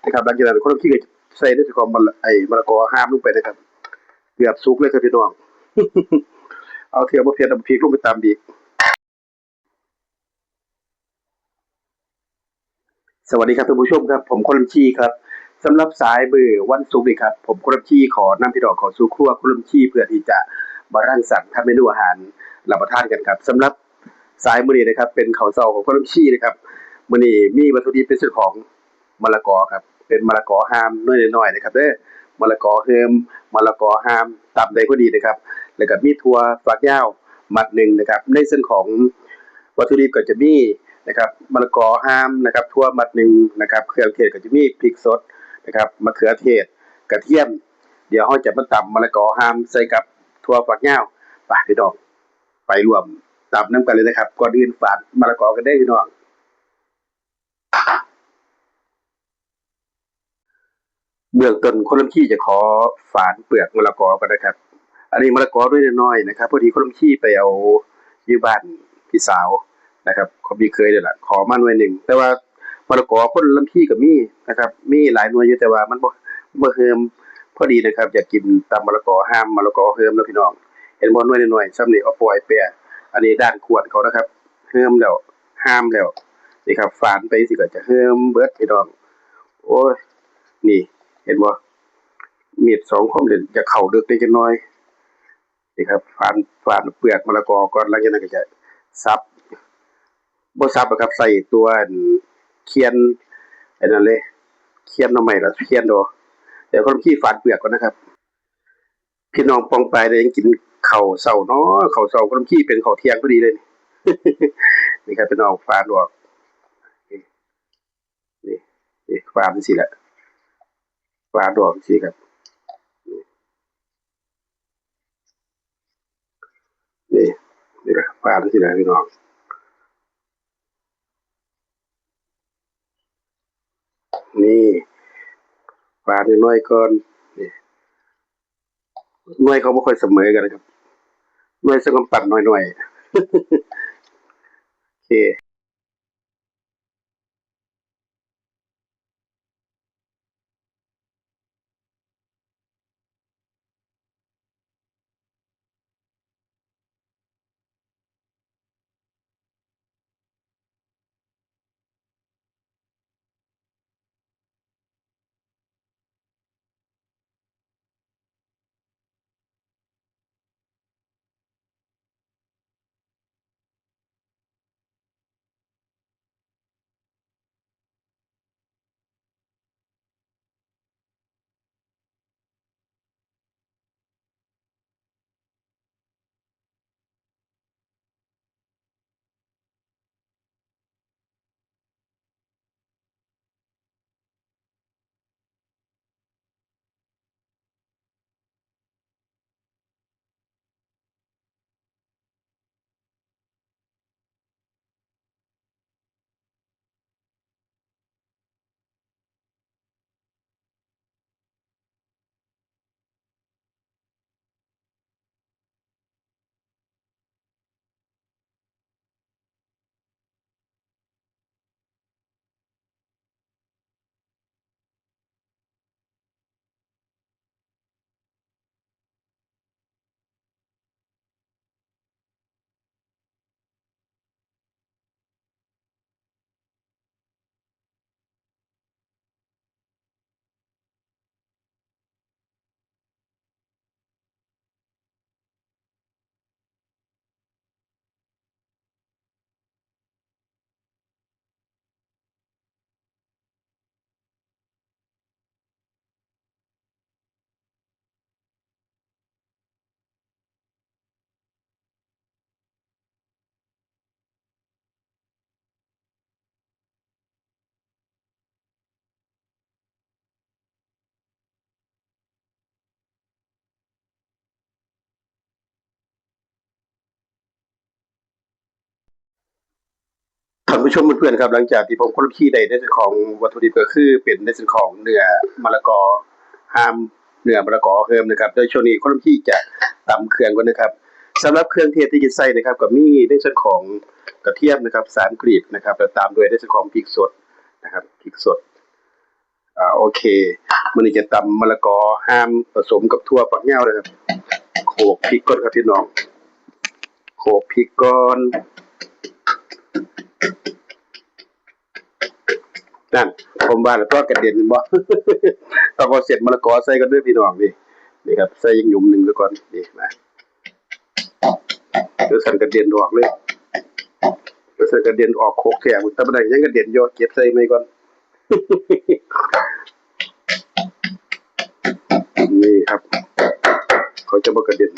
นะครับหลังจากนั้นคนขี้ก็ใส่ในส่วนของมะละกอห้ามลงไปนะครับเกือบสุกเลยครับพี่น้องเอาเทียมบ่เผ็ดเอาพริกลงไปตามดีสวัสดีครับท่านผู้ชมครับผมคนลำชีครับสำหรับสายเบื่อวันศุกร์นี่ครับผมคนลำชีขอนำพี่น้องเขอสู่ครัวคนลำชีเพื่อที่จะมารังสรรค์ทำเมนูอาหารรับประทานกันครับสำหรับสายมื้อนี้นะครับเป็นข้าวเช้าของคนลำชีนะครับมื้อนี้มีวัตถุดิบเป็นส่วนของมะละกอครับเป็นมะละกอห้ามน้อยๆนะครับเด้อมะละกอเฮิมมะละกอห้ามตำได้พอดีนะครับแล้วก็มีถั่วฝักยาวมัดหนึ่งนะครับในส่วนของวัตถุดิบก็จะมีนะครับมะละกอห้ามนะครับถั่วมัดหนึ่งนะครับเครื่องเทศก็จะมีพริกสดนะครับมะเขือเทศกระเทียมเดี๋ยวเราจะมาตำมะละกอห้ามใส่กับถั่วฝักยาวไปพี่น้องไปรวมตำน้ำกันเลยนะครับก่อนอื่นฝาดมะละกอกันได้พี่น้อง เบื้องต้นคนลำขี้จะขอฝานเปลือกมะละกอก่อนนะครับอันนี้มะละกอด้วยน้อยๆนะครับพอดีคนลำขี้ไปเอาอยู่บ้านพี่สาวนะครับเขามีเคยเลยล่ะขอมาหน่วยหนึ่งแต่ว่ามะละกอคนลำขี้ก็มีนะครับมีหลายหน่วยอยู่แต่ว่ามันบ่เฮิมพอดีนะครับอยากกินตำมะละกอห้ามมะละกอเฮิมแล้วพี่น้องเห็นบ่หน่วยน้อยๆซ้ำนี่เอาปล่อยแปรอันนี้ด้านขวดเขานะครับเฮิมแล้วห้ามแล้วนี่ครับฝานไปสิก็จะเฮิมเบิดพี่น้องโอ้ยนี่เห็นบ่มีดสองคมเด่นจะเข้าดึกได้จักหน่อยนี่ครับฝานเปลือกมะละกอก่อนหลังจากนั้นก็จะสับบ่สับหรอกครับใส่ตัวเคียนไอ้นั่นเลยเคียนหน่อไม้ล่ะเคียนดอกเดี๋ยวคนขี้ฝานเปลือกก่อนนะครับพี่น้องปองปายได้ยังกินข้าวเช้าเนาะข้าวเช้าคนขี้เป็นข้าวเที่ยงพอดีเลยนี่ครับพี่น้องฝานออกนี่นี่ฝานจังซี่แหละฝานออกจังซี่ครับนี่นี่ล่ะฝานจังซี่แหละพี่น้องนี่ฝานน้อยๆก่อนนี่หน่วยเขาบ่ค่อยเสมอกันนะครับหน่วยสักกำปั้นน้อยๆโอเค ท่านผู้ชมเพื่อนๆครับหลังจากที่ผมค้นคีได้ในส่วนของวัตถุดิบก็คือเป็นในส่วนของเนื้อมะละกอห้ามเนื้อมะละกอเพิ่มนะครับโดยช่วงนี้ค้นคีจะตำเครื่องก่อนนะครับสำหรับเครื่องเทศที่จะใส่นะครับก็มีในส่วนของกระเทียมนะครับ3กลีบนะครับแล้วตามด้วยในส่วนของพริกสดนะครับพริกสด โอเคมื้อนี้จะตำมะละกอห้ามผสมกับถั่วฝักยาวเลยครับโขลกพริกก่อนครับพี่น้องโขลกพริกก่อนนั่นผมว่าแล้วก็กระเด็นบ่ ต้องเอาเศษมะละกอใส่กันเด้อพี่น้องนี่ครับใส่หยุ่มหนึงซะก่อนนี่นะเดี๋ยวสั่นกระเด็นออกเลยเดี๋ยวสั่นกระเด็นออกโคกแท้แต่บ่ได้ยังกระเด็นอยู่เก็บใส่ไว้ก่อน นี่ครับเขาจะบ่กระเด็น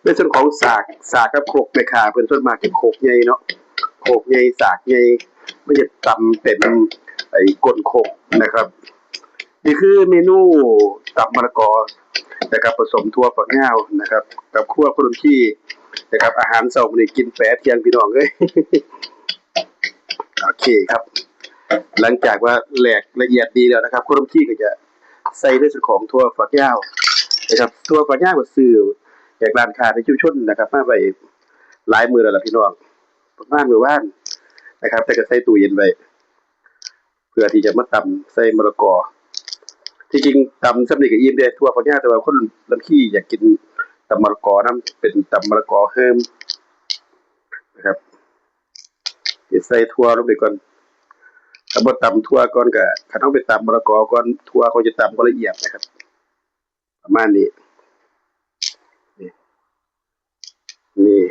ในส่วนของสากกับโคกแม่ค้าเพิ่นส่วนมากจะโคกใหญ่เนาะโคกใหญ่สากใหญ่มันจะตำเป็นไอ้ก้นโคกนะครับนี่คือเมนูตำมะละกอนะครับผสมถั่วฝักยาวนะครับกับคั่วขนมจีนนะครับอาหารเช้ามื้อนี้กินแปะเที่ยงพี่น้องเอ้ย โอเคครับ หลังจากว่าแหลกละเอียดดีแล้วนะครับขนมจีนก็จะใส่ในส่วนของถั่วฝักยาวนะครับถั่วฝักยาวก็ซื้อจากร้านค้าในชุมชนนะครับมาไว้หลายมื้อแล้วล่ะพี่น้องประมาณมื้อวานนะครับแต่ก็ใส่ตู้เย็นไว้เพื่อที่จะมาตำใส่มะละกอที่จริงตำส่ำนี้ก็อิ่มเดะถั่วฝักยาวแต่ว่าคนลำขี้อยากกินตำมะละกอนำเป็นตำมะละกอเฮิ่มนะครับสิใส่ถั่วลงไปก่อนถ้าบ่ตำถั่วก่อนก็คันเฮาไปตำมะละกอก่อนถั่วเขาจะตำบ่ละเอียดนะครับประมาณนี้นี่นี่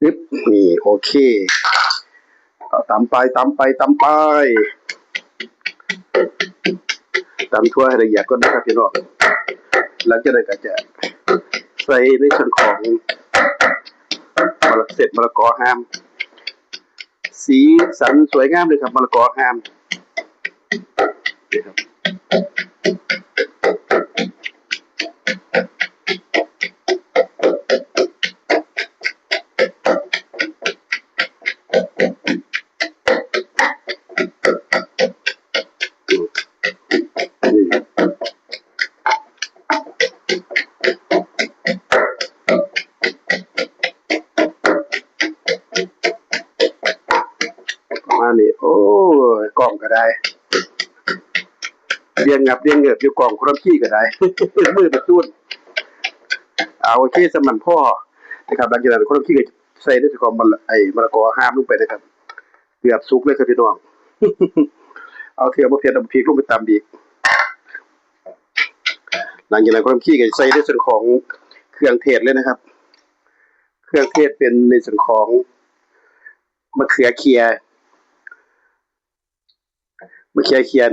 ปึ๊บนี่โอเคตำไปตำไปตำไปตำทั่วให้ละเอียดก่อนนะครับพี่น้องหลังจากนั้นก็จะใส่ในส่วนของมะละกอห้ามสีสันสวยงามเลยครับมะละกอห้ามนี่ครับประมาณนี้โอ้ยกล้องก็ได้เรียงงับเรียงเงือบอยู่กล้องคนละที่ก็ได้ มือไปตุ้นโอเคสมันพ่อนะครับหลังจากนั้นคนละที่ก็ใส่ในส่วนของมะละกอห้ามลงไปนะครับเกือบสุกเลยครับพี่น้อง เอาเทียมบ่เผ็ดเอาพริกลงไปตำอีกหลังจากนั้นคนละที่ก็ใส่ในส่วนของเครื่องเทศเลยนะครับเครื่องเทศเป็นในส่วนของมะเขือเคี่ย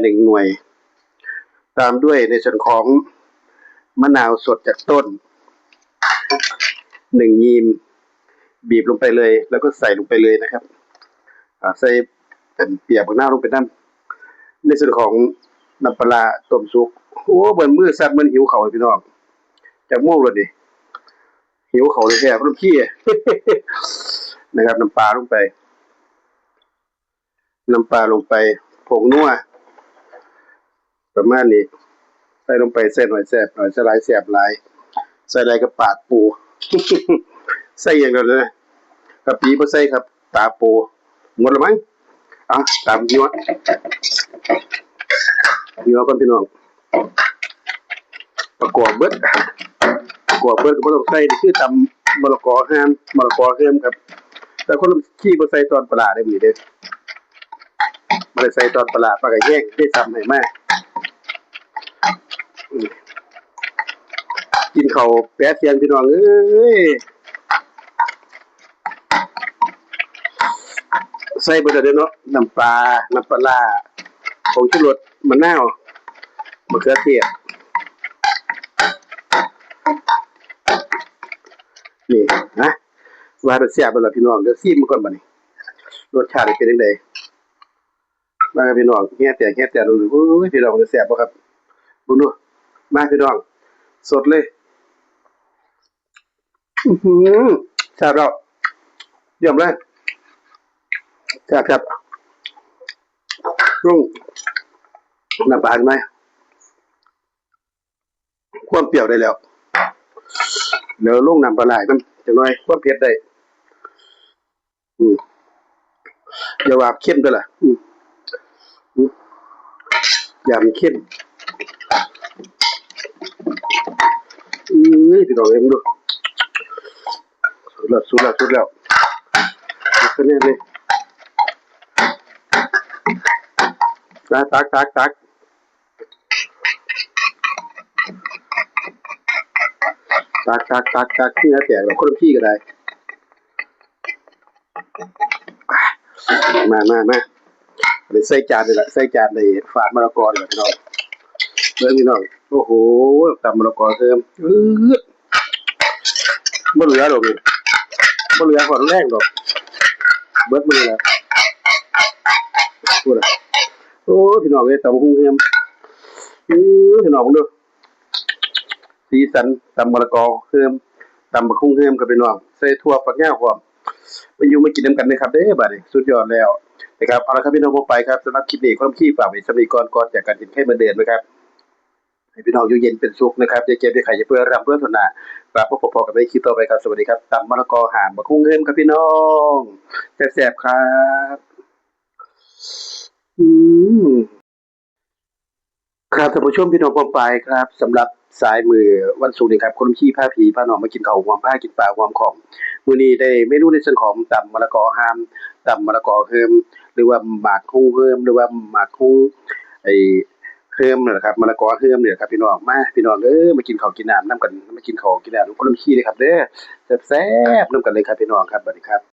1หน่วยตามด้วยในส่วนของมะนาวสดจากต้น1ยีมบีบลงไปเลยแล้วก็ใส่ลงไปเลยนะครับใส่เป็นเปียกบักนาวลงไปนำในส่วนของน้ำปลาร้าต้มสุกโอ้เบิ่นมื้อซัดเหมือนหิวข้าวพี่น้องจักโมงแล้วนี่หิวข้าวแท้ๆพุ่นพี่ นะครับน้ำปลาลงไปผงนัวประมาณนี้ใส่ลงไปใส่หน่อยแซ่บหน่อยใส่หลายแซ่บหลายใส่หลายก็ปากปู ใส่อย่างเดียวเลยนะกะปิบ่ใส่ครับตาปูหมดแล้วมั้งตามยัวก่อนพี่น้องประกอบเบิดก็บ่ต้องใส่นี่คือตำมะละกอห้ามมะละกอเฮิ่มครับแต่คนขี้บ่ใส่ตอนปลาร้าได้มื้อนี้เด้อบ่ได้ใส่ตอนปลาร้าปลาก็แยกได้ซ้ำให้มากินข้าวแปะเที่ยงพี่น้องเอ้ยใส่เบิดแล้วเด้อเนาะน้ำปลาน้ำปลาร้าผงชูรสมะนาวมะเขือเทศนี่นะว่ามันแซ่บบ่ล่ะพี่น้องเดี๋ยวซิมก่อนบัดนี้รสชาติเป็นจังไดมาพี่น้องแฮ่ๆดูโอ้ยพี่น้องจะแซ่บบ่ครับเบิ่งดูมาพี่น้องสดเลยอื้อหือแซ่บแล้วเยี่ยมเลยแซ่บๆรุ่งน้ำปลาไหมความเปรี้ยวได้แล้วเดี๋ยวลงน้ำปลาร้าให้มันจักหน่อยความเผ็ดได้ อืมอย่าว่าเข้มเด้อล่ะอืมอย่ามันเข้มพี่น้องเอ้ยมึงดูสุดแล้วคะแนนเลยตักที่น่าแตกแล้วคนละพี่ก็ได้มาเดี๋ยวใส่จานเลยล่ะใส่จานเลยฝาดมะละกอเลยพี่น้องพี่น้องโอ้โหตำมะละกอเติมบ่เหลือหรอกนี่บ่เหลือหอดแรงดอกเบิดมื้อละพูดอ่ะโอ้พี่น้องเอ้ยตำบักหุ่งเฮียมพี่น้องดูสีสันตำมะละกอเฮิมตำบักหุ่งเฮิมกับพี่น้องใส่ถั่วฝักยาวพร้อมมาอยู่มากินนำกันเด้อครับเด้อบัดนี้สุดยอดแล้วนะครับเอาละครับพี่น้องผมไปครับสำหรับคลิปนี้ความขี้ฝากไว้สำหรับก่อนจากการกินไข่มดแดงนะครับให้พี่น้องอยู่เย็นเป็นสุขนะครับอย่าเจ็บอย่าไข้อย่าเปื้อนร่ำเพื่อสนากลับพบกันในคลิปต่อไปครับสวัสดีครับตำมะละกอห่ามบักหุ่งเฮิมครับพี่น้องแซ่บๆครับอืม ครับท่านผู้ชมพี่น้องปองปายครับสำหรับสายมือวันศุกร์นี้ครับคนขี้พาผีพาน้องมากินข้าวหอมผ้ากินปลาหอมของมื้อนี้ได้เมนูในส่วนของตำมะละกอหามตำมะละกอเฮิมหรือว่าหมากฮุ้งเฮิมหรือว่าหมากฮุ้งไอ้เฮิมนั่นแหละครับมะละกอเฮิมเนี่ยครับพี่น้องมาพี่น้องมากินข้าวกินน้ำนำกันมากินข้าวกินน้ำคนละขี้เลยครับเด้อแซ่บๆนำกันเลยครับพี่น้องครับสวัสดีครับ